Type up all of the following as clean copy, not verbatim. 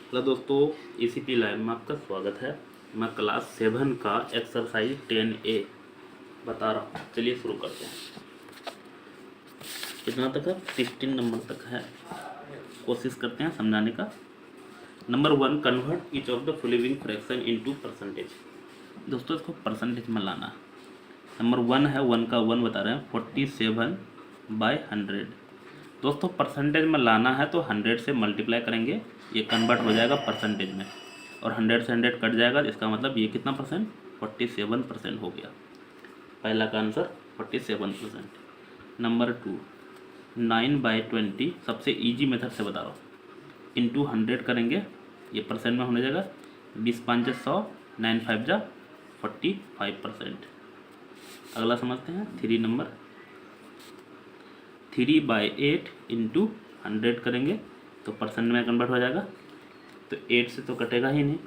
Hello दोस्तों, ECP live में आपका स्वागत है। मैं क्लास 7 का एक्सरसाइज 10A बता रहा हूँ। चलिए शुरू करते हैं। कितना तक है? 16 नंबर तक है। कोशिश करते हैं समझाने का। Number 1, convert each of the following fraction into percentage. दोस्तों इसको परसेंटेज में लाना। नंबर 1 है, 1 का 1 बता रहे हैं, 47/100। दोस्तों परसेंटेज में लाना है तो 100 से मल्टीप्लाई करेंगे, ये कन्वर्ट हो जाएगा परसेंटेज में, और 100 से 100 कट जाएगा। इसका मतलब ये कितना परसेंट? 47% हो गया। पहला का आंसर 47%। नंबर 2, 9/20, सबसे इजी मेथड से बता रहा हूँ, इंटू 100 करेंगे, ये परसेंट में होने जाएगा। 20 5 100, 9 5 45%। अगला समझते हैं। 3 नंबर, 3/8 इंटू 100 करेंगे तो परसेंट में कन्वर्ट हो जाएगा। तो 8 से तो कटेगा ही नहीं,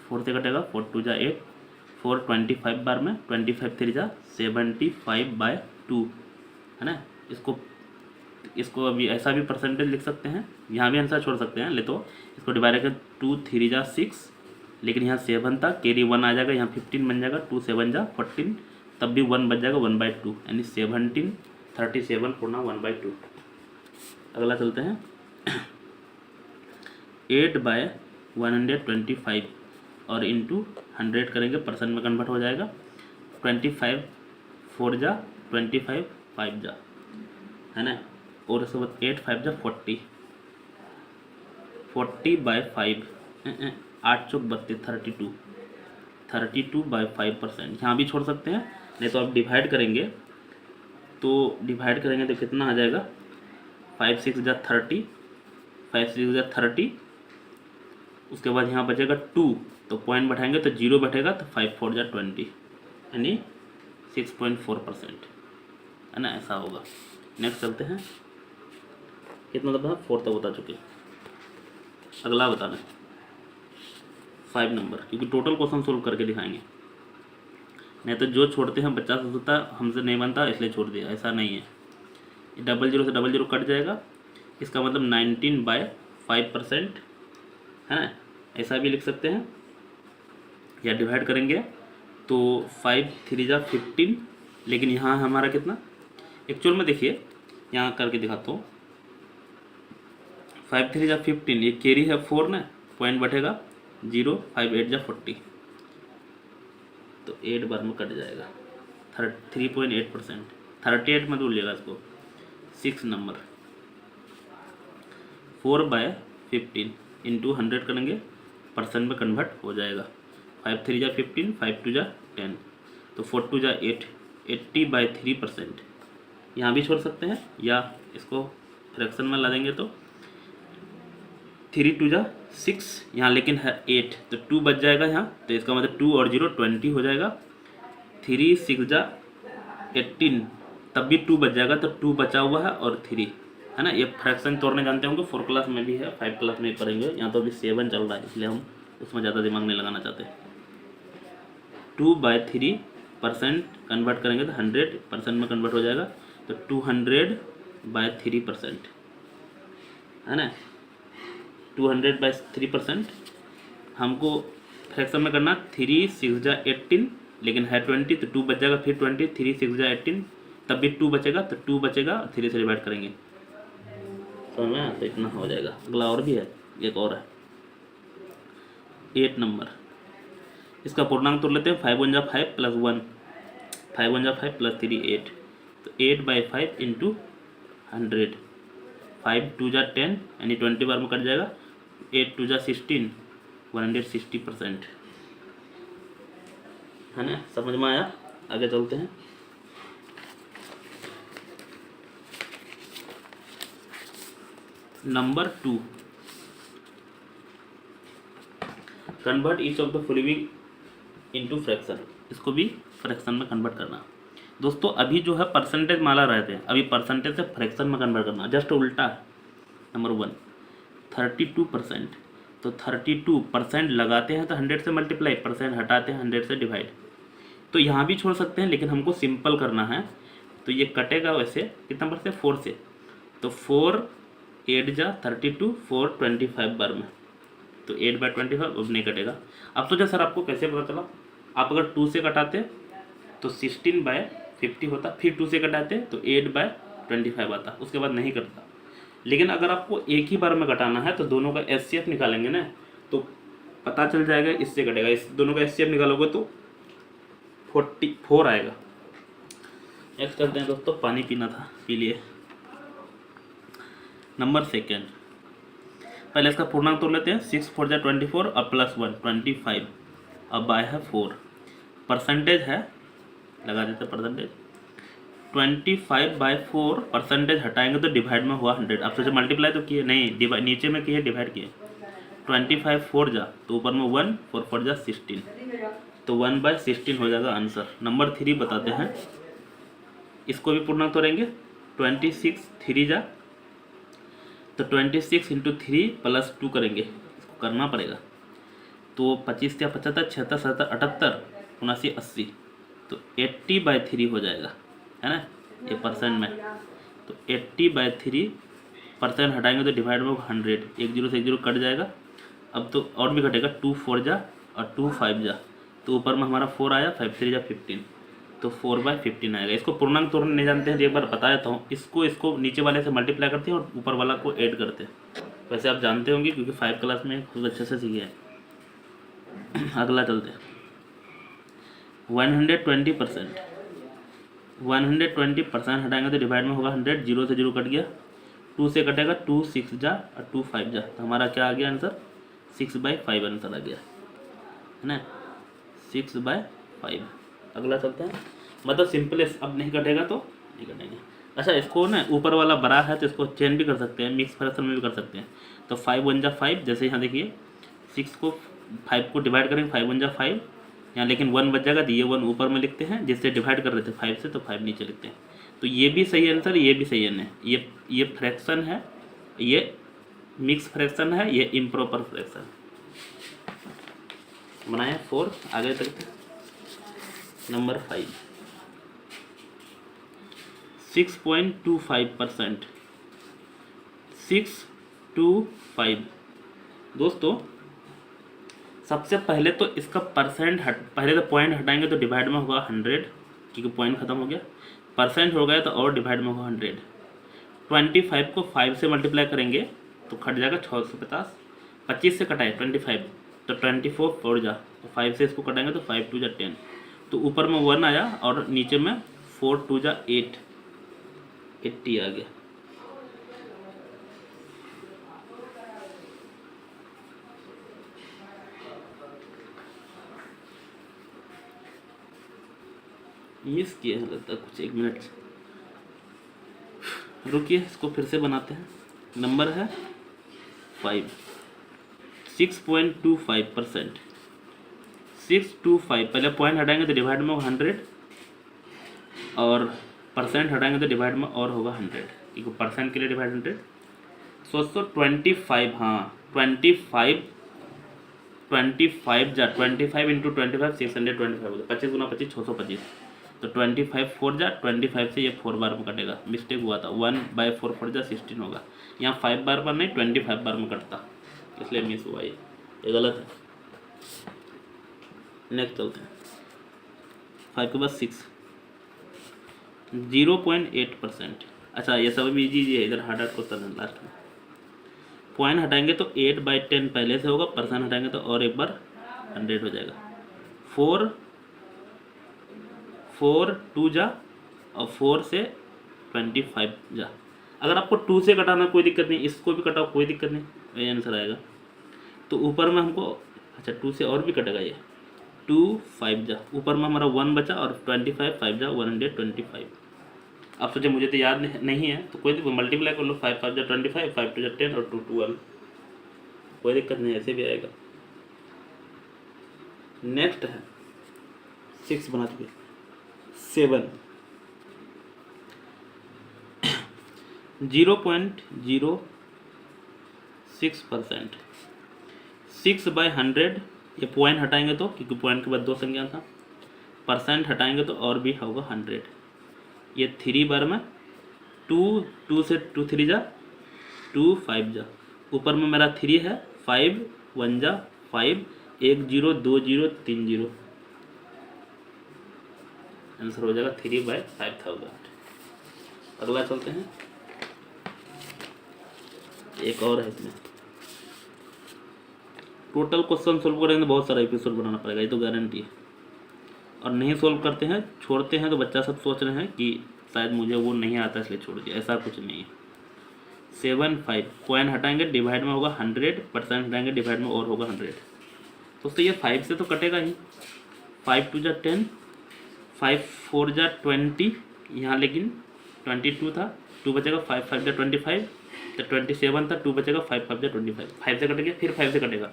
4 से कटेगा। 4 2 जा 8, 4 25 बार में, 25 3 जा 75/2 है ना। इसको अभी ऐसा भी परसेंटेज लिख सकते हैं, यहाँ भी आंसर छोड़ सकते हैं। ले तो इसको डिवाइड करके 2 3 जा 6, लेकिन यहाँ 7 था, कैरी 1 आ जाएगा, यहाँ 15 बन जाएगा। 2 7 जा 14, तब भी 1 बच जाएगा, 1/2, यानी 17 37 पूर्णा 1/2। अगला चलते हैं। 8/125 और इंटू 100 करेंगे, परसेंट में कन्वर्ट हो जाएगा। 25 4 जा 25 5 जा है ना, और इसके बाद 8 5 जा 40, 40/5, 8 चौक 32, 32/5%। यहाँ भी छोड़ सकते हैं, नहीं तो आप डिवाइड करेंगे तो कितना आ जाएगा? 5 6 जा 30, 5 6 जा 30। उसके बाद यहाँ बचेगा 2, तो पॉइंट बैठाएंगे तो 0 बैठेगा, तो 5 4 जा 20, यानी 6.4% है ना, ऐसा होगा। नेक्स्ट चलते हैं। कितना दफा? 4 तक बता चुके। अगला बताना 5 नंबर, क्योंकि टोटल क्वेश्चन सोल्व करके दिखाएंगे, नहीं तो जो छोड़ते हैं बच्चा से सोचता हमसे नहीं बनता इसलिए छोड़ दिया, ऐसा नहीं है। 00 से 00 कट जाएगा, इसका मतलब 19/5% है ना, ऐसा भी लिख सकते हैं। या डिवाइड करेंगे तो 5 3 जा 15, लेकिन यहाँ हमारा कितना एक्चुअल में, देखिए यहाँ करके दिखाता हूँ। 5 3 जा 15, ये कैरी है 4 ना, पॉइंट बैठेगा 0, 5 8 जा 40, तो 8 बार में कट जाएगा। 3.8%, 38 में बोलिएगा इसको। 6 नंबर, 4/15 इंटू 100 करेंगे, परसेंट में कन्वर्ट हो जाएगा। 5 3 जा 15, 5 2 जा 10, तो 4 2 जा 8, 80/3%। यहाँ भी छोड़ सकते हैं, या इसको फ्रैक्शन में ला देंगे तो 3 2 जा 6, यहाँ लेकिन है 8, तो 2 बच जाएगा यहाँ, तो इसका मतलब 2 और 0 20 हो जाएगा। 3 6 जा 18, तब भी 2 बच जाएगा, तो 2 बचा हुआ है और 3 है ना। ये फ्रैक्शन तोड़ने जानते होंगे, 4 क्लास में भी है, 5 क्लास में पढ़ेंगे। यहाँ तो अभी 7 चल रहा है, इसलिए हम उसमें ज़्यादा दिमाग नहीं लगाना चाहते। 2/3% कन्वर्ट करेंगे तो 100% में कन्वर्ट हो जाएगा, तो 200/3% है ना। 200/3% हमको फ्रैक्शन में करना। 3 6 जा 18, लेकिन है 20, तो 2 बच जाएगा, फिर 20, 3 6 जा 18, तब भी 2 बचेगा, तो 2 बचेगा, 3 से डिवाइड करेंगे, समझ में आया? तो इतना हो जाएगा। अगला और भी है, एक और है 8 नंबर, इसका पूर्णांक तोड़ लेते हैं। 5 1 जा 5 + 1, 5 1 जा 5 + 3 8, तो 8/5 इंटू 100, 5 2 जा 10, यानी 20 बार में कट जाएगा। 8 2 जा 16, 160% है ना, समझ में आया? आगे चलते हैं। Number 2, convert each of the following into fraction. इसको भी फ्रैक्शन में कन्वर्ट करना। दोस्तों अभी जो है परसेंटेज माला रहे थे, अभी परसेंटेज से फ्रैक्शन में कन्वर्ट करना, जस्ट उल्टा है। नंबर 1 32%, तो 32% लगाते हैं तो 100 से मल्टीप्लाई, परसेंट हटाते हैं 100 से डिवाइड। तो यहाँ भी छोड़ सकते हैं, लेकिन हमको सिंपल करना है, तो ये कटेगा वैसे कितना नंबर से? 4 से, तो 4 8 जा 32, 4 25 बार में, तो 8/25 अब नहीं कटेगा। अब सोचा सर आपको कैसे पता चला, आप अगर 2 से कटाते तो 16/50 होता, फिर 2 से कटाते तो 8/25 आता, उसके बाद नहीं कटता। लेकिन अगर आपको एक ही बार में कटाना है तो दोनों का एचसीएफ निकालेंगे ना, तो पता चल जाएगा इससे कटेगा। इस दोनों का एचसीएफ निकालोगे तो 44 आएगा। नेक्स्ट करते हैं दोस्तों, पानी पीना था, पी लिए। नंबर सेकेंड, पहले इसका पूर्णांक तोड़ लेते हैं। 6 4 जा 24 और +1 25, अब बाय है 4, परसेंटेज है, लगा देते परसेंटेज। 25/4 परसेंटेज हटाएंगे तो डिवाइड में हुआ 100। आप सोचे मल्टीप्लाई तो किए नहीं, डिवाइड नीचे में किए, डिवाइड किए। 25 4 जा तो ऊपर में 1, 4 4 जा 16, तो 1/16 हो जाएगा आंसर। नंबर 3 बताते हैं, इसको भी पूर्णांक तोड़ेंगे। 26 3 जा तो 26 × 3 + 2 करेंगे, इसको करना पड़ेगा। तो 25 या 75, 76 77 78 79 80, तो 80/3 हो जाएगा, है ना, ये परसेंट में। तो 80/3 परसेंट हटाएंगे तो डिवाइड में 100, 1 0 से 1 0 कट जाएगा। अब तो और भी घटेगा, 2 4 जा और 2 5 जा, तो ऊपर में हमारा 4 आया, 5 3 जा 15, तो 4/15 आएगा। इसको पूर्णांक तोड़ना नहीं जानते हैं तो एक बार बता देता हूँ, इसको नीचे वाले से मल्टीप्लाई करते हैं और ऊपर वाला को ऐड करते हैं। वैसे आप जानते होंगे क्योंकि 5 क्लास में खुद अच्छे से सीखे हैं। अगला चलते हैं, 120%। 120% हटाएंगे तो डिवाइड में होगा 100, 0 से 0 कट गया, 2 से कटेगा, 2 6 जा और 2 5 जा, तो हमारा क्या आ गया आंसर, 6/5 आंसर आ गया, है ना, 6/5। अगला चलते हैं, मतलब सिंपल, अब नहीं कटेगा तो नहीं कटेंगे। अच्छा, इसको ना ऊपर वाला बड़ा है तो इसको चेंज भी कर सकते हैं, मिक्स फ्रैक्शन में भी कर सकते हैं। तो 5 1 जा 5, जैसे यहाँ देखिए 6 को 5 को डिवाइड करेंगे, 5 1 जा 5 यहाँ, लेकिन 1 बच जाएगा तो ये 1 ऊपर में लिखते हैं, जिससे डिवाइड कर रहे थे 5 से, तो 5 नीचे लिखते हैं। तो ये भी सही आंसर, ये भी सही है। ये फ्रैक्शन है, ये मिक्स फ्रैक्शन है, ये इम्प्रॉपर फ्रैक्शन। बनाए 4, आगे तक। नंबर 5, 6.25%। 625 दोस्तों, सबसे पहले तो इसका परसेंट पहले तो पॉइंट हटाएंगे तो डिवाइड में होगा 100, क्योंकि पॉइंट खत्म हो गया। परसेंट हो गया तो और डिवाइड में होगा 100। 25 को 5 से मल्टीप्लाई करेंगे तो कट जाएगा 650। 25 से कटाए 25 तो 24 4 जा, तो 5 से इसको कटाएंगे तो 5 2 जा 10, तो ऊपर में 1 आया और नीचे में 4 2 जा 8, 80 आ गया। मिस किए हैं लगता है कुछ, 1 मिनट रुकिए, इसको फिर से बनाते हैं। नंबर है 5, 6.25%। 625 पहले पॉइंट हटाएंगे तो डिवाइड में होगा 100 और परसेंट हटाएंगे तो डिवाइड में और होगा 100, क्योंकि परसेंट के लिए डिवाइड 100। सोचो 25, हाँ 25 जा 25 × 25 625 होगा, 25 × 25 625, तो 25 4 जा 25 से ये 4 बार में कटेगा, मिस्टेक हुआ था, 1/4 4 जा 16 होगा, यहाँ 5 बार पर नहीं 25 बार में कटता, इसलिए मिस हुआ, ये गलत है। नेक्स्ट चलते हैं, 5 के बाद 6, 0.8%। अच्छा, ये सब भी इजी है, इधर हार्ड क्वेश्चन है लास्ट में। पॉइंट हटाएंगे तो 8/10 पहले से होगा, परसेंट हटाएंगे तो और एक बार 100 हो जाएगा। 4 2 जा और 4 से 25 जा। अगर आपको 2 से कटाना कोई दिक्कत नहीं, इसको भी कटाओ कोई दिक्कत नहीं, वही आंसर आएगा। तो ऊपर में हमको, अच्छा 2 से और भी कटेगा, ये 2 5 जा, ऊपर में हमारा 1 बचा और 25 5 जा 125। आप सोचे मुझे तो याद नहीं है, तो कोई मल्टीप्लाई कर लो, 5 5 जा 25, 5 2 जा 10 और 2 12, कोई दिक्कत नहीं, ऐसे भी आएगा। नेक्स्ट है 6 बना चुके, 7, 0.06%। 6/100, ये पॉइंट हटाएंगे तो, क्योंकि पॉइंट के बाद 2 संख्या था, परसेंट हटाएंगे तो और भी होगा 100। ये 3 बार में 2 2 से 2 3 जा 2 5 जा, ऊपर में मेरा 3 है, 5 1 जा 5, 1 0 2 0 3 0, आंसर हो जाएगा 3/5000। अगला चलते हैं, एक और है इसमें। टोटल क्वेश्चन सोल्व करेंगे तो बहुत सारा एपिसोड बनाना पड़ेगा, ये तो गारंटी है। और नहीं सोल्व करते हैं, छोड़ते हैं, तो बच्चा सब सोच रहे हैं कि शायद मुझे वो नहीं आता इसलिए छोड़ दिया, ऐसा कुछ नहीं है। 7 5 पॉइंट हटाएंगे डिवाइड में होगा 100, परसेंट हटाएंगे डिवाइड में और होगा 100। तो ये 5 से तो कटेगा ही, 5 2 जा 10, 5 4 जा 20, यहाँ लेकिन 22 था, 2 बचेगा, 5 5 जा 25, तो 27 था, 2 बचेगा, 5 5 जा 25, 5 से कटेगा, फिर 5 से कटेगा,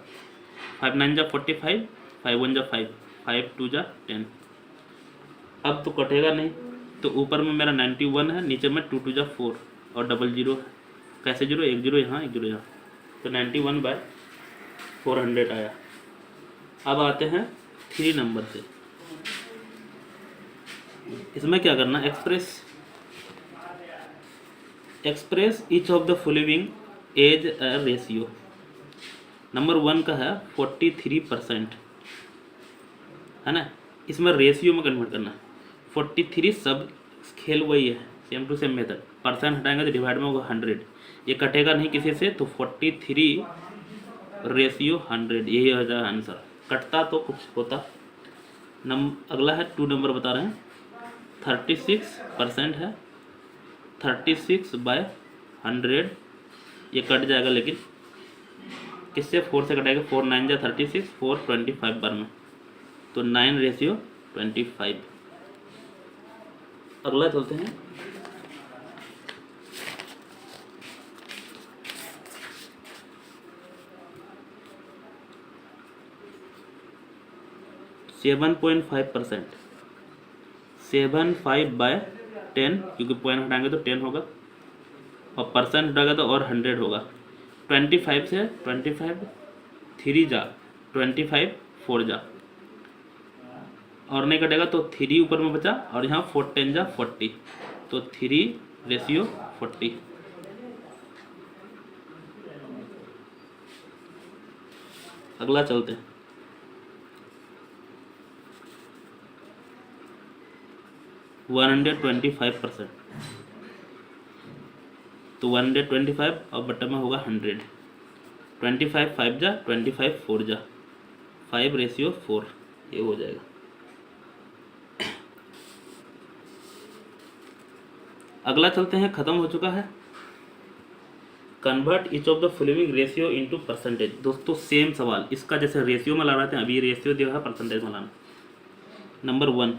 5 9 जा 45, 5 1 जा 5, 5 2 जा 10। अब तो कटेगा नहीं, तो ऊपर में मेरा 91 है, नीचे में 2 2 जा 4 और डबल जीरो है। कैसे जीरो, एक जीरो यहाँ एक जीरो यहाँ, तो 91/400 आया। अब आते हैं 3 नंबर से। इसमें क्या करना, express each of the following as a ratio. Number 1 का है 43%, है ना, इसमें रेशियो में कन्वर्ट करना। 43 सब खेल वही है, same to same method, percent हटाएंगे तो डिवाइड में होगा 100, ये कटेगा नहीं किसी से, तो 43/100, यही हो जाएगा आंसर। कटता तो कुछ होता। अगला है 2 नंबर बता रहे हैं, 36% है, 36/100, ये कट जाएगा, लेकिन किससे, 4 से कटेगा, 4 9 जा 36, 4 25 बार में, तो 9/25। अगला चलते हैं, सेवन 7.5%, 75/10, क्योंकि पॉइंट हटाएंगे तो 10 होगा, और परसेंट हटाएगा तो और 100 होगा। 25 से 25 3 जा 25 4 जा, और नहीं कटेगा तो 3 ऊपर में बचा, और यहाँ 4 10 जा 40, तो 3/40। अगला चलते हैं, वन 125%, तो 125 और बटन में होगा 100, 25 5 जा 25 4 जा, 5/4, ये हो जाएगा। अगला चलते हैं, खत्म हो चुका है, convert each of the following ratio into percentage. दोस्तों सेम सवाल, इसका जैसे रेशियो में ला रहे थे, अभी रेशियो दिया है, परसेंटेज में लाना। नंबर 1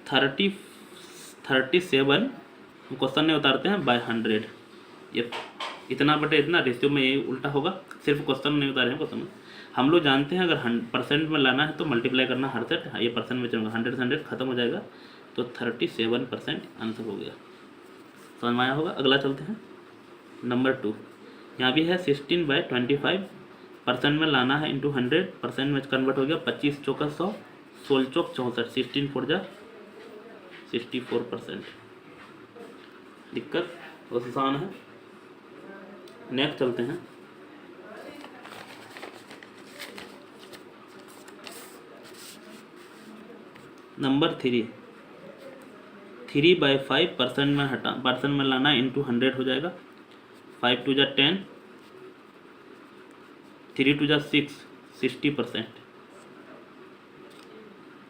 37 क्वेश्चन में उतारते हैं बाय 100, ये इतना बटे इतना, रेशियो में ये उल्टा होगा, सिर्फ क्वेश्चन में नहीं उतारे हैं। क्वेश्चन में हम लोग जानते हैं, अगर परसेंट में लाना है तो मल्टीप्लाई करना हर सेट, ये परसेंट में चलूँगा, 100 से 100 खत्म हो जाएगा, तो 37% आंसर हो गया, समझ में आया होगा। अगला चलते हैं, नंबर 2, यहाँ भी है 16/25, परसेंट में लाना है इंटू 100, परसेंट में कन्वर्ट हो गया, 25 चौका 100, 16 चौक 64, 16 4 जा 64%। दिक्कत बहुत आसान है। नेक्स्ट चलते हैं, नंबर 3/5, परसेंट में परसेंट में लाना इंटू 100 हो जाएगा, 5 2 जा 10, 3 2 जा 6, 60%।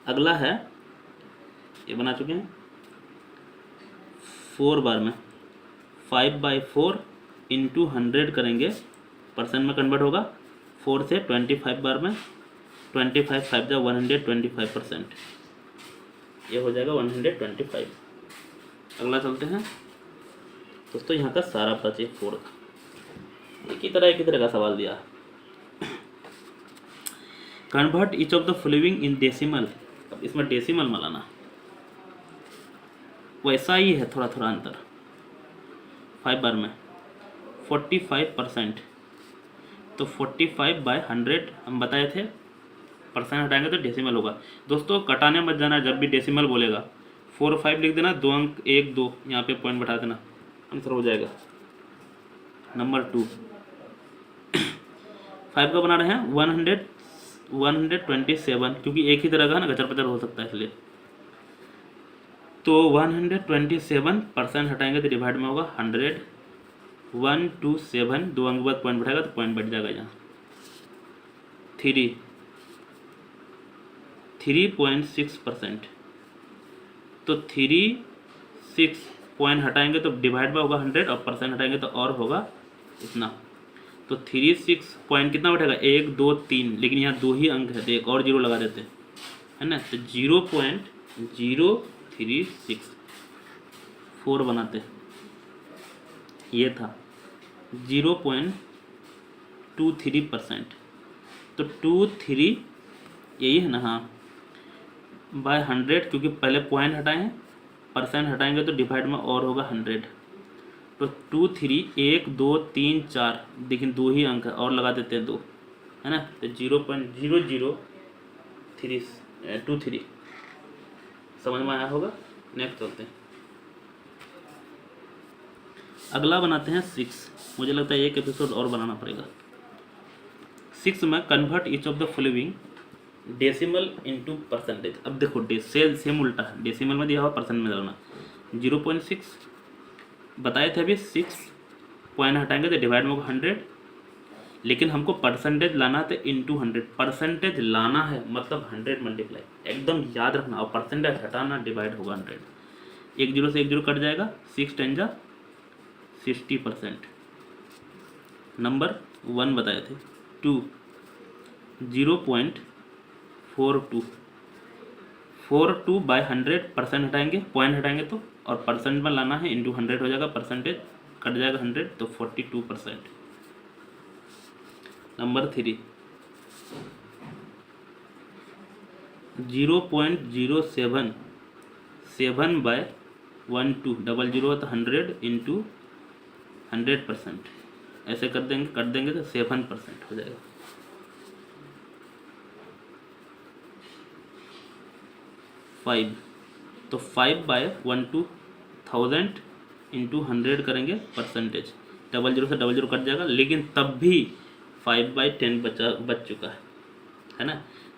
अगला है, ये बना चुके हैं, 4 बार में 5/4 इंटू 100 करेंगे, परसेंट में कन्वर्ट होगा, 4 से 25 बार में, 25 5 जा 125%, ये हो जाएगा 125। अगला चलते हैं दोस्तों, यहाँ का सारा बचे 4 का, एक ही तरह का सवाल दिया। Convert each of the following in decimal, अब इसमें डेसिमल में लाना, वैसा ही है, थोड़ा थोड़ा अंतर। 5 बार में 45%, तो 45/100 हम बताए थे, परसेंट हटाएंगे तो डेसिमल होगा। दोस्तों कटाने मत जाना, जब भी डेसिमल बोलेगा 4 5 लिख देना, 2 अंक 1 2 यहाँ पे पॉइंट बैठा देना, आंसर हो जाएगा। नंबर 2 5 का बना रहे हैं 127, क्योंकि एक ही तरह का है ना, गचर पचर हो सकता है इसलिए। तो 127% हटाएंगे तो डिवाइड में होगा 100, 127, 2 अंक के बाद पॉइंट बैठेगा तो पॉइंट बैठ जाएगा यहाँ 3.6%। तो 36 पॉइंट हटाएंगे तो डिवाइड में होगा 100 और परसेंट हटाएंगे तो और होगा इतना। तो 36 पॉइंट कितना बैठेगा, 1 2 3, लेकिन यहाँ 2 ही अंक है तो एक और जीरो लगा देते है ना, तो 0.0364 बनाते। ये था 0.23%। तो 23 यही है ना, हाँ, बाय 100, क्योंकि पहले पॉइंट हटाए हैं, परसेंट हटाएंगे तो डिवाइड में और होगा 100। तो 23 1 2 3 4, लेकिन 2 ही अंक है और लगा देते हैं 2, है ना, तो 0.0023 समझ में आया होगा। नेक्स्ट चलते हैं, अगला बनाते हैं 6। मुझे लगता है एक एपिसोड और बनाना पड़ेगा। 6 में convert each of the following decimal into percentage. अब देखो सेम उल्टा है, डेसिमल में दिया हुआ परसेंट में डालना। 0.6 बताए थे अभी, 6 पॉइंट हटाएंगे तो डिवाइड में होगा 100, लेकिन हमको परसेंटेज लाना है तो इंटू 100। परसेंटेज लाना है मतलब 100 मल्टीप्लाई, एकदम याद रखना। और परसेंटेज हटाना डिवाइड होगा 100। एक जीरो से एक जीरो कट जाएगा, 6 10 जा 60%। नंबर 1 बताए थे। 2 0.42, 42 बाय 100, परसेंट हटाएंगे, पॉइंट हटाएंगे तो, और परसेंट में लाना है, इंटू 100 हो जाएगा, परसेंटेज कट जाएगा 100 तो 42%। नंबर 3 0.077 बाय 12, 00 तो 100 इंटू 100%, ऐसे कर देंगे, कट देंगे तो 7% हो जाएगा। 5, तो 5 बाय 12,000 इंटू 100 करेंगे, परसेंटेज 00 से 00 कट जाएगा, लेकिन तब भी 5/10 बच चुका है ना,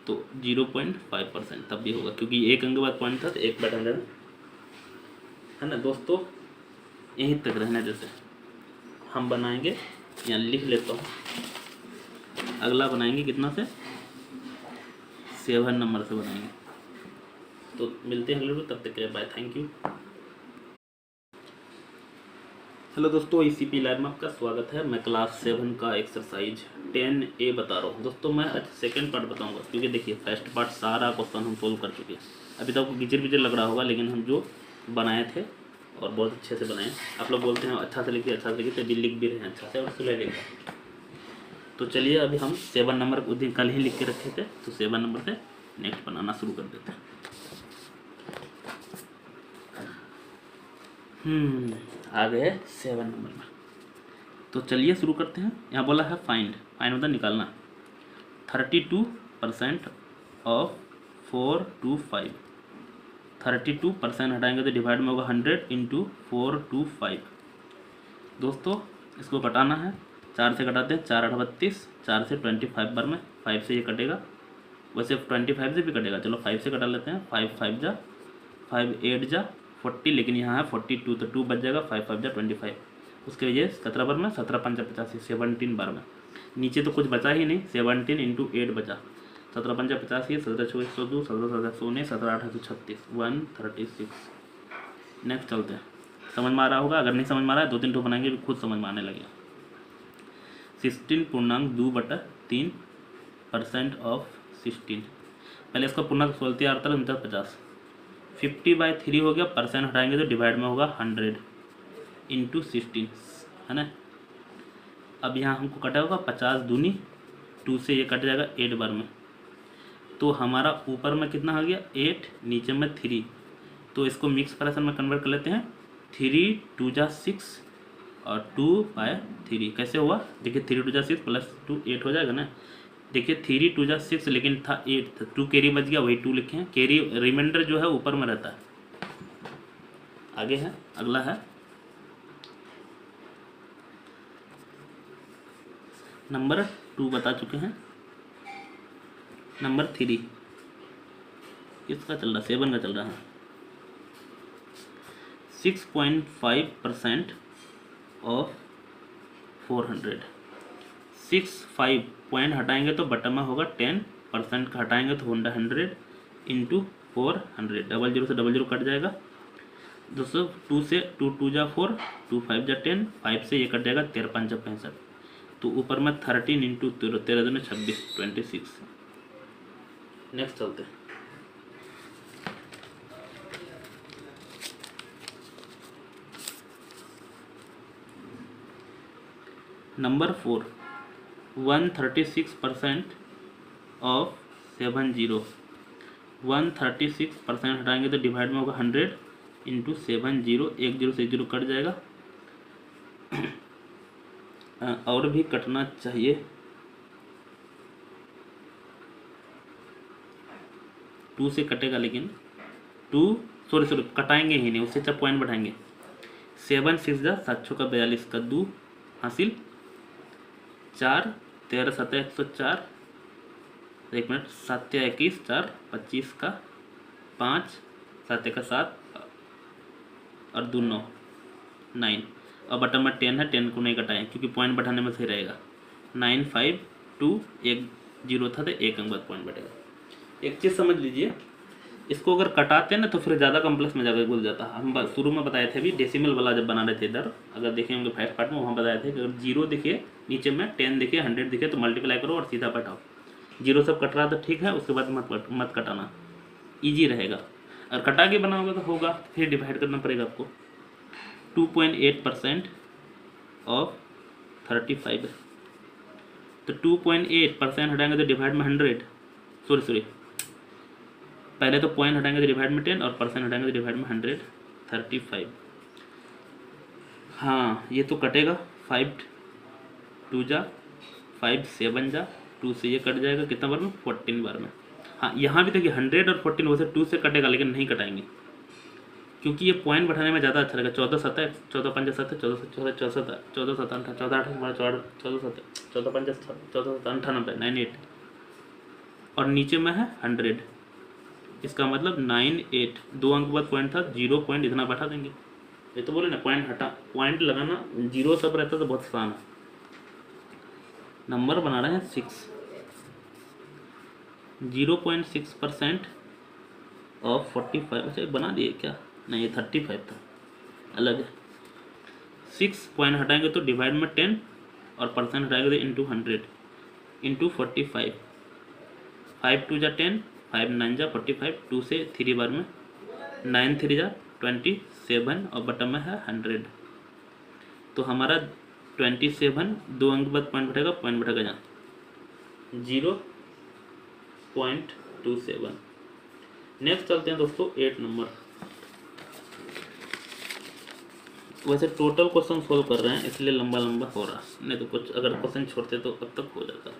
तो 0.5% तब भी होगा, क्योंकि एक अंक के बाद पॉइंट था तो 1/100 है ना। दोस्तों यहीं तक रहने देते हैं, हम बनाएंगे, यहाँ लिख लेता हूँ, अगला बनाएंगे कितना से, 7 नंबर से बनाएंगे। तो मिलते हैं अगले वीडियो, तब तक के लिए बाय, थैंक यू। हेलो दोस्तों, ECP लैब में आपका स्वागत है। मैं क्लास 7 का एक्सरसाइज 10A बता रहा हूँ। दोस्तों मैं आज सेकंड पार्ट बताऊंगा, क्योंकि देखिए फर्स्ट पार्ट सारा क्वेश्चन हम सोल्व कर चुके हैं। अभी तो आपको गिचर बिचर लग रहा होगा, लेकिन हम जो बनाए थे और बहुत अच्छे से बनाए। आप लोग बोलते हैं अच्छा से लिखिए, अच्छा से लिखिए, तो लिख भी रहे हैं अच्छा से और सुलह लिखा। तो चलिए अभी हम 7 नंबर उस दिन कल ही लिख के रखे थे, तो 7 नंबर से नेक्स्ट बनाना शुरू कर देते हैं। आ गए 7 नंबर में, तो चलिए शुरू करते हैं। यहाँ बोला है फाइंड मतलब निकालना। 32% ऑफ 425, 32% हटाएंगे तो डिवाइड में होगा 100 इंटू 425। दोस्तों इसको घटाना है, 4 से घटाते हैं, 4 8 32, 4 से 25 बार में, 5 से ये कटेगा, वैसे 25 से भी कटेगा, चलो 5 से कटा लेते हैं। 5 5 जा 5 8 जा 40, लेकिन यहाँ है 42, तो 2 बच जाएगा, 5 5 जा 25, उसके वजह 17 बार में, 17 5 85, 17 बार में। नीचे तो कुछ बचा ही नहीं, 17 इंटू 8 बचा, 17 5 85, 17 6 102, 17 17 19, 17 8 136, 136। नेक्स्ट चलते हैं, समझ में आ रहा होगा। अगर नहीं समझ में आ रहा है 2-3 ठो बनाएंगे, खुद समझ में आने लगेगा। 16.2/3% ऑफ 16, पहले इसका पूर्णांक 16 आता है 50। 50/3 हो गया, परसेंट हटाएंगे तो डिवाइड में होगा 100 इंटू 16, है ना। अब यहाँ हमको कटा होगा 50 दूनी, 2 से ये कट जाएगा 8 बार में, तो हमारा ऊपर में कितना आ गया 8, नीचे में 3, तो इसको मिक्स फ्रैक्शन में कन्वर्ट कर लेते हैं। 3 2 जा 6 और 2/3 कैसे हुआ, देखिए 3 2 जा 6 प्लस 2 8 हो जाएगा ना। देखिए 3 2 जा 6, लेकिन था 8, तो 2 कैरी बच गया, वही 2 लिखे हैं, कैरी रिमाइंडर जो है ऊपर में रहता है। आगे है, अगला है नंबर 2 बता चुके हैं। नंबर 3 किसका चल रहा, 7 का चल रहा है। 6.5% ऑफ 400। 65 पॉइंट हटाएंगे तो बटन में होगा 10%, का हटाएंगे तो होगा 100 इंटू 400। डबल जीरो से डबल जीरो कट जाएगा दोस्तों। 2 से 2 2 जा 4, 2 5 जा 10, 5 से ये कट जाएगा 13 5 जा 65। तो ऊपर में 13 इंटू 13 दूनी 26, 26। नेक्स्ट चलते हैं। Number 4 136% of 70। 136% हटाएंगे तो डिवाइड में होगा 100 इंटू 70। 1 जीरो से 1 जीरो कट जाएगा। और भी कटना चाहिए। 2 से कटेगा लेकिन 2 सॉरी कटाएंगे ही नहीं, उससे अच्छा पॉइंट बढ़ाएंगे। 7 6 जा 7 का 42 का 2 हासिल। 4 13 7 104। 1 मिनट 7 21 4 25 का 5 7 का 7 और 2 9 9। और बटन में 10 है, 10 को नहीं कटाएं क्योंकि पॉइंट बढ़ाने में सही रहेगा। 9 5 2 1 जीरो था तो 1 अंक बाद पॉइंट बढ़ेगा। एक चीज़ समझ लीजिए, इसको अगर कटाते हैं ना तो फिर ज़्यादा कम्प्लेक्स में जाकर घुस जाता है। हम शुरू में बताए थे अभी डेसिमल वाला जब बना रहे थे इधर, अगर देखें होंगे फर्स्ट पार्ट में, वहाँ बताए थे कि अगर 0 दिखे नीचे में, 10 दिखे, 100 दिखे तो मल्टीप्लाई करो और सीधा बैठाओ। 0 सब कट रहा तो ठीक है, उसके बाद मत कटाना, ईजी रहेगा। और कटा के बनाओगे तो होगा, फिर डिवाइड करना पड़ेगा आपको। 2.8% ऑफ 35। तो 2.8% हटाएंगे तो डिवाइड में 100, सॉरी पहले तो पॉइंट हटाएंगे तो डिवाइड में 10 और परसेंट हटाएंगे तो डिवाइड में 100। 35। हाँ ये तो कटेगा। 5 2 जा 5 7 जा 2 से ये कट जाएगा कितना बार में, 14 बार में। हाँ यहाँ भी देखिए 100 और 14 वैसे 2 से कटेगा लेकिन नहीं कटाएंगे क्योंकि ये पॉइंट बढ़ाने में ज़्यादा अच्छा लगेगा। 14 7 14 5 7 14 14 14 14 7 8 14 8 14 14 7 14 5 14 7 98 98 और नीचे में है 100। इसका मतलब 98 2 अंक बाद पॉइंट था, 0 पॉइंट इतना बैठा देंगे। ये तो बोले ना पॉइंट हटा, पॉइंट लगाना 0 सब रहता तो बहुत आसान है। नंबर बना रहे हैं 6। 0.6% ऑफ 45। अच्छा बना दिए क्या, नहीं ये 35 था, अलग है। 6 पॉइंट हटाएंगे तो डिवाइड में 10 और परसेंट हटाएंगे तो इंटू 100 इंटू 45। 5 2 जा 10, 5 9 जा 45, 2 से 3 बार में 9 3 जा 27 और बटन में है 100। तो हमारा 27 2 अंक बाद पॉइंट बैठेगा जहाँ 0.27। नेक्स्ट चलते हैं दोस्तों 8 नंबर। वैसे टोटल क्वेश्चन सोल्व कर रहे हैं इसलिए लंबा लंबा हो रहा, नहीं तो कुछ अगर क्वेश्चन छोड़ते तो अब तक हो जाता।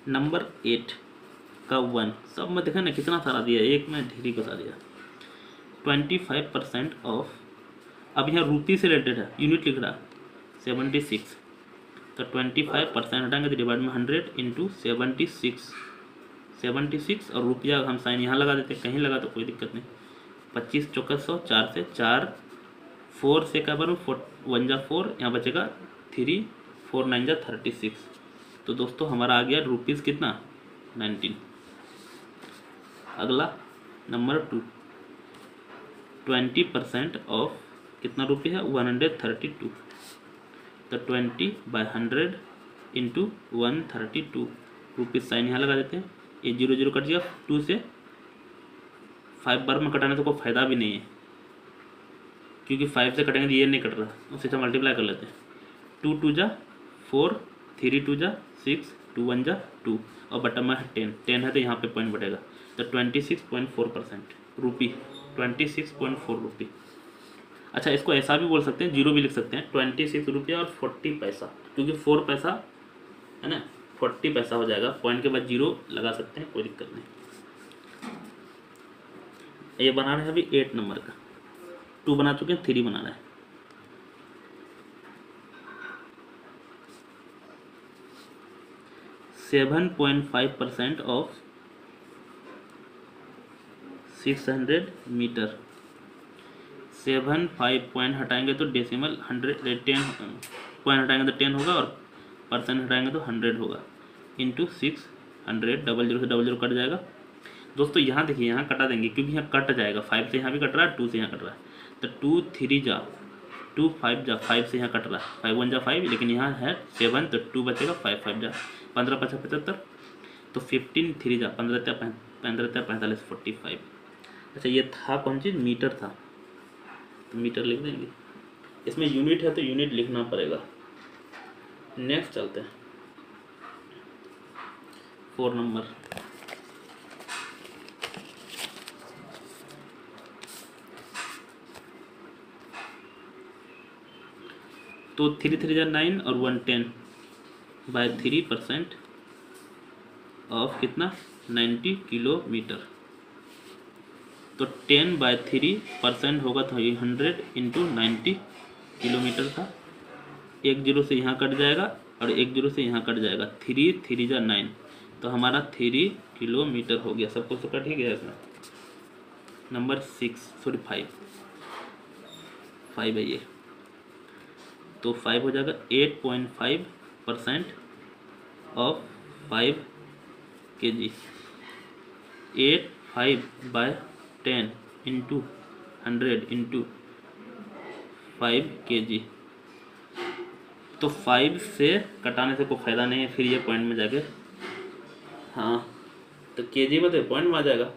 नंबर 8 का 1 सब में देखा ना कितना सारा दिया, एक में ढेरी बता दिया। 25% ऑफ, अब यहाँ रुपी से रिलेटेड है, यूनिट लिख रहा 76। तो 25% हटाएंगे तो डिवाइड में 100 इंटू 76 और रुपया हम साइन यहाँ लगा देते, कहीं लगा तो कोई दिक्कत नहीं। 25 चौका 100, 4 से 4 4 से क्या बनो 1 जा 4, यहाँ बचेगा 3 4 9 जा 36। तो दोस्तों हमारा आ गया रुपीज़ कितना 19। अगला नंबर 2 20% ऑफ कितना रुपये है 132। तो 20/100 इंटू 132 रुपीज़ साइन यहाँ लगा देते हैं। ये 0 0 कट गया, 2 से 5 बार में कटाने तो कोई फ़ायदा भी नहीं है क्योंकि 5 से कटेंगे तो ये नहीं कट रहा, उससे अच्छा मल्टीप्लाई कर लेते हैं। 2 2 जा 4, 3 2 जा 6, 2 1 जा 2 और बटन में है 10 है तो यहाँ पे पॉइंट बढ़ेगा। तो 26.4% रुपी, 26.4 रुपी। अच्छा इसको ऐसा भी बोल सकते हैं, 0 भी लिख सकते हैं, 26 रुपया और 40 पैसा, क्योंकि 4 पैसा है ना, 40 पैसा हो जाएगा। पॉइंट के बाद 0 लगा सकते हैं, कोई दिक्कत नहीं। ये बना रहे हैं अभी 8 नंबर का, 2 बना चुके हैं, 3 बना रहे हैं। 7.5% ऑफ 600 मीटर। 7 पॉइंट हटाएंगे तो डेसिमल 100, 10 पॉइंट हटाएंगे तो 10 होगा, और परसेंट हटाएंगे तो 100 होगा, इंटू 600। 00 से 00 कट जाएगा। दोस्तों यहाँ देखिए, यहाँ कटा देंगे क्योंकि यहाँ कट जाएगा, 5 से यहाँ भी कट रहा है, 2 से यहाँ कट रहा है, तो 2 3 जा 2 5 जा 5 से यहाँ कट रहा है, 5 1 जा 5, लेकिन यहाँ है 7 तो 2 बचेगा, 5 5 जा 15 5 75, तो 15 3 जा 15 45 45। अच्छा ये था कौन चीज़, मीटर था, तो मीटर लिख देंगे। इसमें यूनिट है तो यूनिट लिखना पड़ेगा। नेक्स्ट चलते हैं 4 नंबर। तो 3 3 जा 9 और 1 10 बाय 3% ऑफ कितना 90 किलोमीटर। तो 10 बाय 3% होगा तो 100 इंटू 90 किलोमीटर था। 1 0 से यहाँ कट जाएगा और 1 0 से यहाँ कट जाएगा, 3 3 जा 9, तो हमारा 3 किलोमीटर हो गया। सब कुछ तो कट ही गया इसमें। नंबर 5 है ये, तो 5 हो जाएगा 8.5% of 5 kg। 8 5 by 10 into 100 into 5 kg। तो 5 से कटाने से कोई फ़ायदा नहीं है, फिर ये पॉइंट में जाके, हाँ तो केजी में तो पॉइंट में आ जाएगा।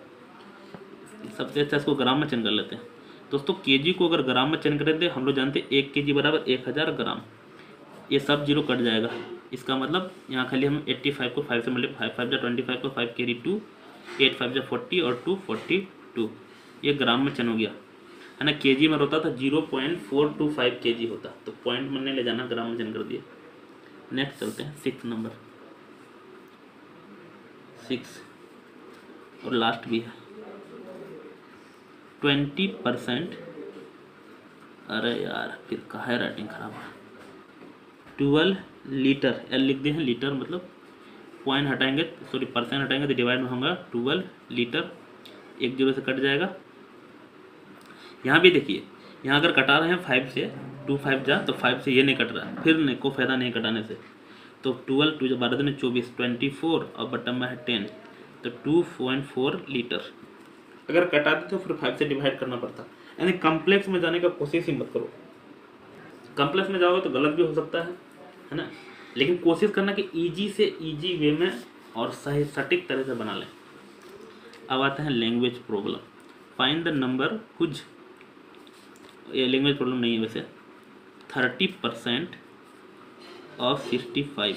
सबसे अच्छा इसको ग्राम में चेंज कर लेते हैं। दोस्तों केजी को अगर ग्राम में चेंज करें तो हम लोग जानते हैं 1 kg बराबर 1000 ग्राम। ये सब जीरो कट जाएगा, इसका मतलब यहाँ खाली हम 85 को 5 से मल्टीप्लाई, 5 5 जा 25 को 5 कैरी 2, 8 5 जा 40 और 2 42, ये ग्राम में चेंज हो गया है ना। केजी में होता था 0.425 kg होता, तो पॉइंट में नहीं ले जाना, ग्राम में चेंज कर दिया। नेक्स्ट चलते हैं 6 नंबर, 6 और लास्ट भी है। 20%, अरे यार फिर कहा है राइटिंग खराब है। 12 लीटर, एल लिख दिए हैं, लीटर मतलब पॉइंट हटाएंगे, सॉरी परसेंट हटाएंगे तो डिवाइड में होगा 12 लीटर। 1 0 से कट जाएगा। यहाँ भी देखिए, यहाँ अगर कटा रहे हैं 5 से, 2 5 जा तो 5 से ये नहीं कट रहा है, फिर नहीं कोई फायदा नहीं कटाने से। तो 12 2 जो 12 में 24, 24 और बटन में है 10, तो 2.4 लीटर। अगर कटा दे तो फिर 5 से डिवाइड करना पड़ता, यानी कम्प्लेक्स में जाने का कोशिश ही मत करो। कम्प्लेक्स में जाओगे तो गलत भी हो सकता है ना, लेकिन कोशिश करना कि इजी से इजी वे में और सही सटीक तरह से बना लें। अब आते हैं language problem. Find the number whose, ये लैंग्वेज प्रॉब्लम नहीं है वैसे। 30% ऑफ 65,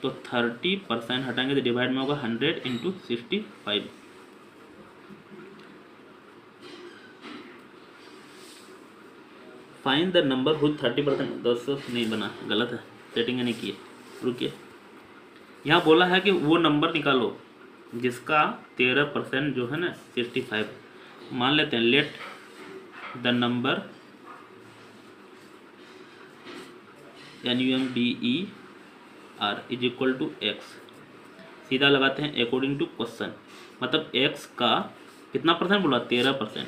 तो 30% हटाएंगे तो डिवाइड में होगा 100 into 65। Find the number whose 30%, दोस्तों नहीं बना, गलत है, सेटिंग नहीं की है। रुकिए, यहाँ बोला है कि वो नंबर निकालो जिसका 13% जो है ना 65। मान लेते हैं let the number NUMBER is equal to X. सीधा लगाते हैं अकॉर्डिंग टू क्वेश्चन, मतलब एक्स का कितना परसेंट बोला, 13%,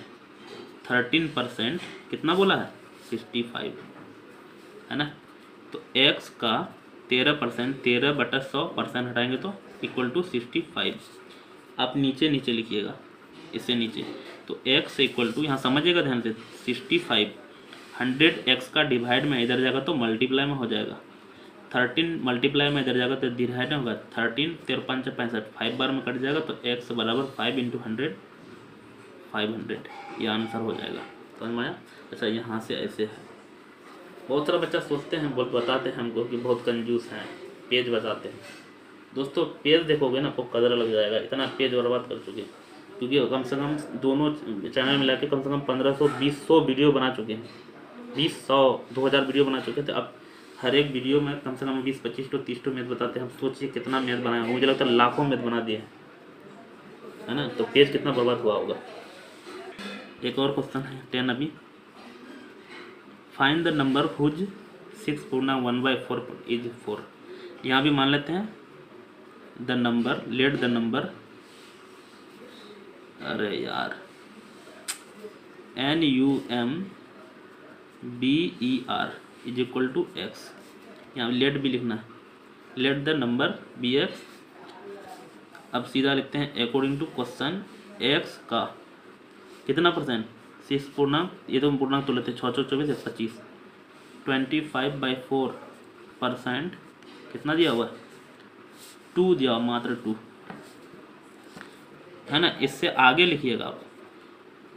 13% कितना बोला है 65 है ना। तो एक्स का 13%, 13/100% हटाएंगे तो इक्वल टू 65। आप नीचे नीचे लिखिएगा, इससे नीचे, तो x इक्वल टू, यहाँ समझिएगा ध्यान से, 65 100 x का डिवाइड में इधर जाएगा तो मल्टीप्लाई में हो जाएगा, 13 मल्टीप्लाई में इधर जाएगा तो डिवाइड में होगा, 13 13 5 65, 5 बार में कट जाएगा, तो x बराबर 5 इंटू 100 500, ये आंसर हो जाएगा। समझ में आया। अच्छा यहाँ से ऐसे है, बहुत सारा बच्चा सोचते हैं, बहुत बताते हैं हमको कि बहुत कंजूस हैं, पेज बताते हैं। दोस्तों पेज देखोगे ना आपको कदर लग जाएगा, इतना पेज बर्बाद कर चुके हैं, क्योंकि कम से कम दोनों चैनल मिला के कम से कम 1500-2000 वीडियो बना चुके हैं, 2000 वीडियो बना चुके थे। अब हर एक वीडियो में कम से कम 20-25 to 30 मैथ बताते हैं। हम सोचिए कितना मैथ बनाया, मुझे लगता है लाखों मैथ बना दिए है ना, तो पेज कितना बर्बाद हुआ होगा। एक और क्वेश्चन है 10 अभी। Find the number whose 6 × 1/4 is 4। यहाँ भी मान लेते हैं the number, let the number, अरे यार, NUMBER is equal to X, यहाँ लेट भी लिखना है, let the number be X. अब सीधा लिखते हैं अकॉर्डिंग टू क्वेश्चन एक्स का कितना परसेंट, 6 पूर्णांक, ये तो पूर्णांक तो लेते 6 24 25, 25/4% कितना दिया हुआ है, 2 दिया हुआ, मात्र 2 है ना। इससे आगे लिखिएगा आप,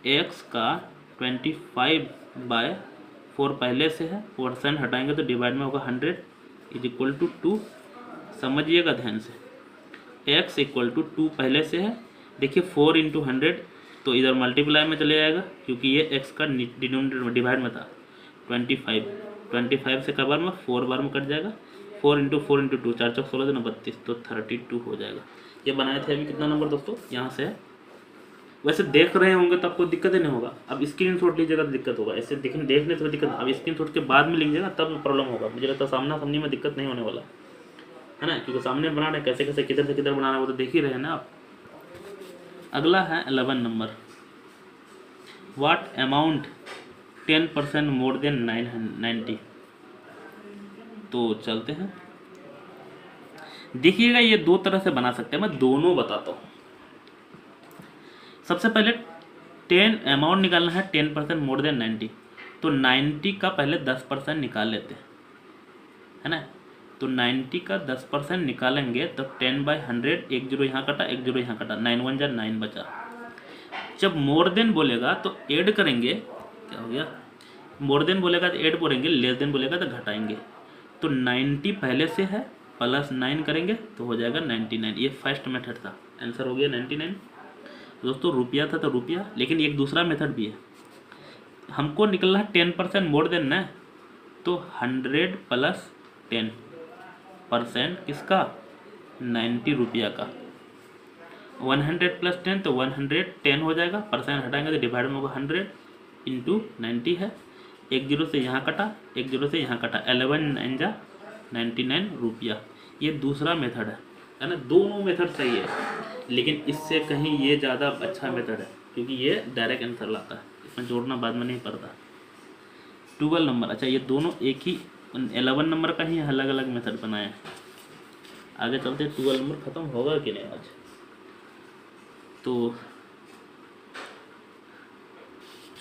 एक्स का 25/4 पहले से है, परसेंट हटाएंगे तो डिवाइड में होगा 100 इज इक्वल टू 2। समझिएगा ध्यान से, x इक्वल टू 2 पहले से है, देखिए 4 इंटू 100 तो इधर मल्टीप्लाई में चले जाएगा क्योंकि ये x का डिनोमिनेटर में डिवाइड में था। 25 से कब बार में 4 बार में कट जाएगा, 4 इंटू 4 इंटू 2 4 चौक 16 32 तो 32 हो जाएगा। ये बनाए थे अभी कितना नंबर दोस्तों, यहाँ से है। वैसे देख रहे होंगे तो आपको दिक्कत ही नहीं होगा, अब स्क्रीनशॉट लीजिएगा तो दिक्कत होगा, ऐसे देखने से दिक्कत, अब स्क्रीनशॉट के बाद में लीजिएगा तब प्रॉब्लम होगा। मुझे लगता है सामना सामने में दिक्कत नहीं होने वाला है ना, क्योंकि सामने बना रहे कैसे कैसे किधर से किधर बनाना है वो तो देख ही रहे हैं ना आप। अगला है 11 number, what amount 10% more than 90। तो चलते हैं, देखिएगा ये दो तरह से बना सकते हैं, मैं दोनों बताता हूँ। सबसे पहले 10 अमाउंट निकालना है 10% मोर देन 90, तो 90 का पहले 10% निकाल लेते हैं, है ना। तो 90 का 10% निकालेंगे तो 10/100, एक जीरो यहाँ कटा एक जीरो यहाँ कटा, 9 1 जा 9 बचा। जब मोर देन बोलेगा तो ऐड करेंगे, क्या हो गया, मोर देन बोलेगा तो ऐड करेंगे, लेस देन बोलेगा तो घटाएंगे। तो 90 पहले से है, प्लस 9 करेंगे तो हो जाएगा 99। ये फर्स्ट मेथड था, आंसर हो गया 99। दोस्तों रुपया था तो रुपया, लेकिन एक दूसरा मेथड भी है, हमको निकलना है 10% मोर देन ना, तो 100 प्लस 10% किसका, 90 रुपया का। 100 प्लस 10 तो 110 हो जाएगा, परसेंट हटाएंगे तो डिवाइड में होगा 100 इंटू 90 है, एक जीरो से यहाँ कटा एक जीरो से यहाँ कटा, 11 9 जा 99 रुपया। ये दूसरा मेथड है ना। दोनों मेथड सही है, लेकिन इससे कहीं ये ज़्यादा अच्छा मेथड है क्योंकि ये डायरेक्ट आंसर लाता है, इसमें जोड़ना बाद में नहीं पड़ता। 12 नंबर, अच्छा ये दोनों एक ही 11 नंबर का ही अलग अलग मेथड बनाए हैं। आगे चलते हैं, 12 नंबर ख़त्म होगा कि नहीं आज, तो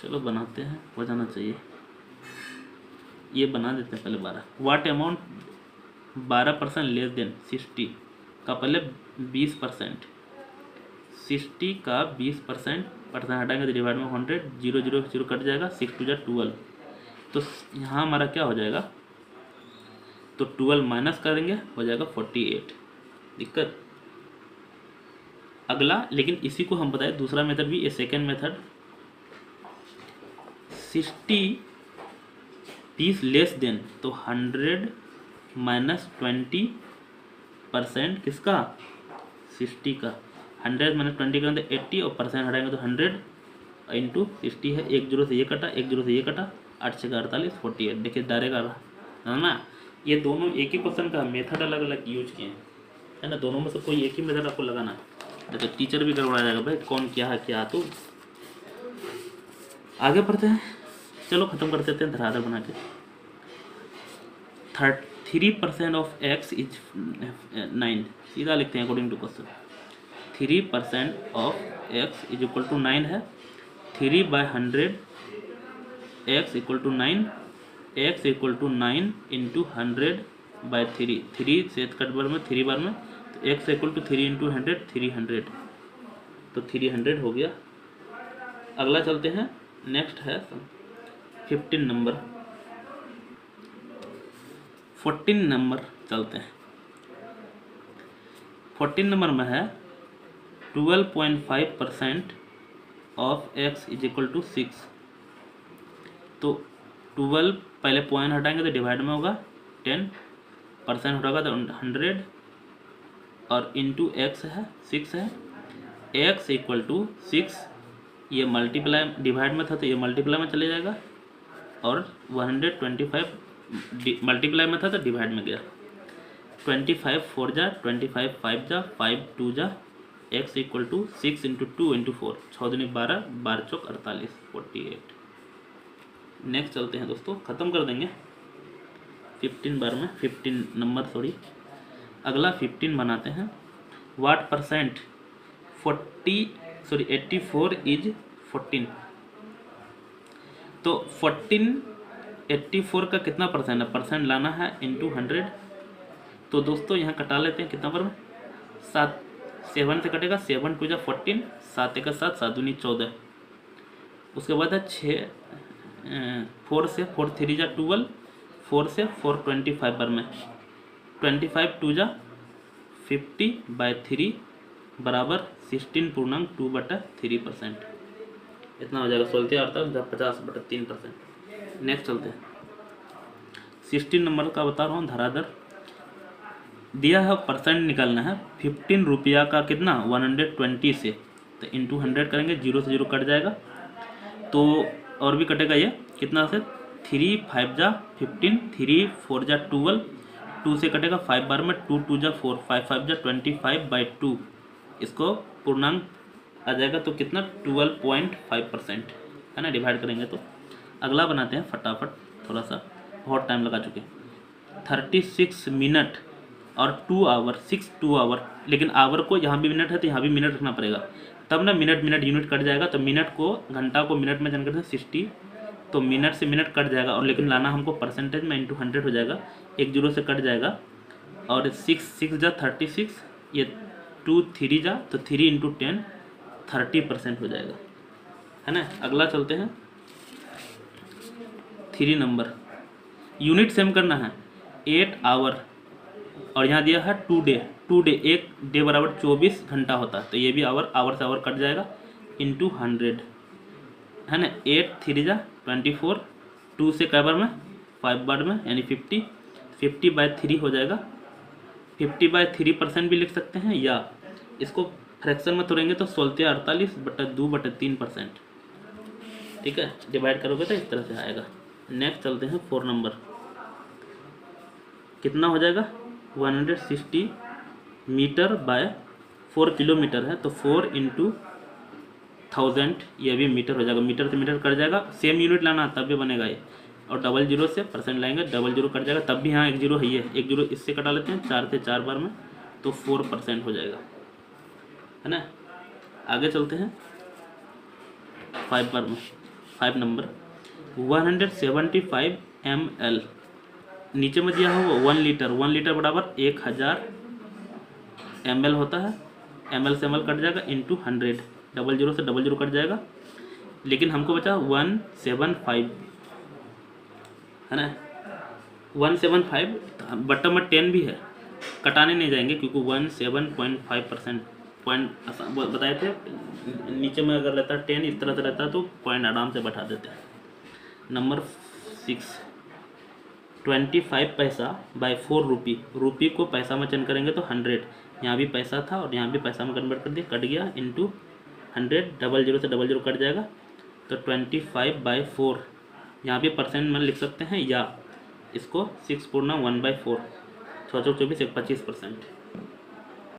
चलो बनाते हैं, हो जाना चाहिए। ये बना देते हैं पहले 12। व्हाट अमाउंट 12% लेस देन 60 का पहले 20%, 60 का 20% हटाएंगे तो डिवाइड में 100, 0 0 0 कट जाएगा, 6 2 जा 12। तो यहाँ हमारा क्या हो जाएगा, तो 12 माइनस करेंगे हो जाएगा 48। दिक्कत अगला, लेकिन इसी को हम बताए दूसरा मेथड भी, ये सेकेंड मेथड। 60 20 लेस देन, तो 100 माइनस 20% किसका, 60 का। 100 माइनस 20 करेंगे तो 80 और परसेंट हटाएंगे तो 100 इंटू 60 है, एक जीरो से ये कटा एक जीरो से ये कटा, 8 6 48 48। देखिए डायरेक्ट आ रहा है ना। ये दोनों एक ही क्वेश्चन का मेथड अलग अलग यूज किए हैं, है ना। दोनों में से कोई एक ही मेथड आपको लगाना है, तो टीचर भी गड़बड़ा जाएगा भाई कौन क्या है क्या। तो आगे बढ़ते हैं, चलो ख़त्म कर देते हैं धराधर बना के। 3% ऑफ x इज 9, सीधा लिखते हैं according to question. 3% of x is equal to 9 है, 3/100 x equal to 9, x equal to 9 into 100/3, 3 से कट बार में 3 बार में, तो x इक्वल टू 3 इंटू 100 300, तो 300 हो गया। अगला चलते हैं, नेक्स्ट है 15 नंबर, 14 नंबर चलते हैं। 14 नंबर में है 12.5% of x is equal to 6, तो 12 पहले पॉइंट हटाएंगे तो डिवाइड में होगा 10, परसेंट हटाएगा तो 100 और इंटू x है 6 है, x इक्वल टू 6, ये मल्टीप्लाई डिवाइड में था तो ये मल्टीप्लाई में चले जाएगा, और 125 मल्टीप्लाई में था तो डिवाइड में गया। 25 4 जा 25 5 जा 5 2 जा x equal to 6 into 2 into 4, 6 दूनी 12, 12 चौक 48, 48। नेक्स्ट चलते हैं दोस्तों, ख़त्म कर देंगे 15 बार में, 15 नंबर सॉरी। अगला 15 बनाते हैं। What percent 84 is 14। तो 14 84 का कितना परसेंट है, परसेंट लाना है इंटू 100। तो दोस्तों यहाँ कटा लेते हैं कितना पर में, 7, 7 से कटेगा, 7 2 जा 14, 7 1 7, 7 दूनी 14। उसके बाद है 6 4 से 4 3 जा 12, 4 से 4 25 पर में, 25 2 जा 50/3 बराबर 16.2/3%। इतना हो जाएगा 50/3%। नेक्स्ट चलते हैं 16 नंबर का बता रहा हूँ। धराधर दिया है, परसेंट निकालना है। 15 रुपया का कितना 120 से, तो इंटू 100 करेंगे, 0 से 0 कट जाएगा। तो और भी कटेगा ये कितना से, 3 5 जा 15, 3 4 जा 12, 2 से कटेगा 5 बार में, 2 2 जा 4, 5 5 जा 25/2। इसको पूर्णांक आ जाएगा तो कितना 12.5% है ना, डिवाइड करेंगे तो। अगला बनाते हैं फटाफट, थोड़ा सा बहुत टाइम लगा चुके। 36 मिनट और 2 आवर, 2 आवर, लेकिन आवर को यहाँ भी मिनट है तो यहाँ भी मिनट रखना पड़ेगा, तब ना मिनट मिनट यूनिट कट जाएगा। तो मिनट को, घंटा को मिनट में जान करते हैं 60, तो मिनट से मिनट कट जाएगा, और लेकिन लाना हमको परसेंटेज में, इंटू 100 हो जाएगा, 1 0 से कट जाएगा। और 6 6 जा 36, ये 2 3 जा तो 3 इंटू 10 30% हो जाएगा, है ना। अगला चलते हैं 3 नंबर। यूनिट सेम करना है, 8 आवर, और यहाँ दिया है 2 डे, 2 डे, 1 डे बराबर 24 घंटा होता है, तो ये भी आवर, आवर से आवर कट जाएगा, इंटू 100, है ना। 8 3 जा 24, 2 से कै बार में 5 बार में, यानी 50, 50/3 हो जाएगा। 50/3% भी लिख सकते हैं, या इसको फ्रैक्शन में तोड़ेंगे तो 16/48/2/3%। ठीक है, डिवाइड करोगे तो इस तरह से आएगा। नेक्स्ट चलते हैं 4 नंबर। कितना हो जाएगा 160 मीटर बाय 4 किलोमीटर है, तो 4 इंटू 1000, ये भी मीटर हो जाएगा, मीटर से मीटर कट जाएगा, सेम यूनिट लाना तब भी बनेगा ये। और 00 से परसेंट लाएंगे, 00 कट जाएगा, तब भी यहाँ 1 0 है, ये 1 0 इससे कटा लेते हैं, 4 से 4 बार में, तो 4% हो जाएगा, है ना। आगे चलते हैं 5 बार में, 5 नंबर। 175 ml, नीचे में दिया हो 1 लीटर, 1 लीटर बराबर 1000 ml होता है, ml से ml कट जाएगा, इंटू 100, 00 से 00 कट जाएगा, लेकिन हमको बचा 175, है ना। 175, बटन में 10 भी है, कटाने नहीं जाएंगे क्योंकि 17.5% पॉइंट बताए थे, नीचे में अगर रहता 10 इस तरह से रहता तो पॉइंट आराम से बैठा देते हैं। नंबर 6, 25 पैसा बाय 4 रुपी, रुपी को पैसा में चेंज करेंगे तो 100, यहाँ भी पैसा था और यहाँ भी पैसा में कन्वर्ट कर दिया, कट गया, इंटू 100, 00 से 00 कट जाएगा, तो 25/4, यहाँ भी परसेंट में लिख सकते हैं, या इसको 6 पूर्णा 1/4, 6 24 25%।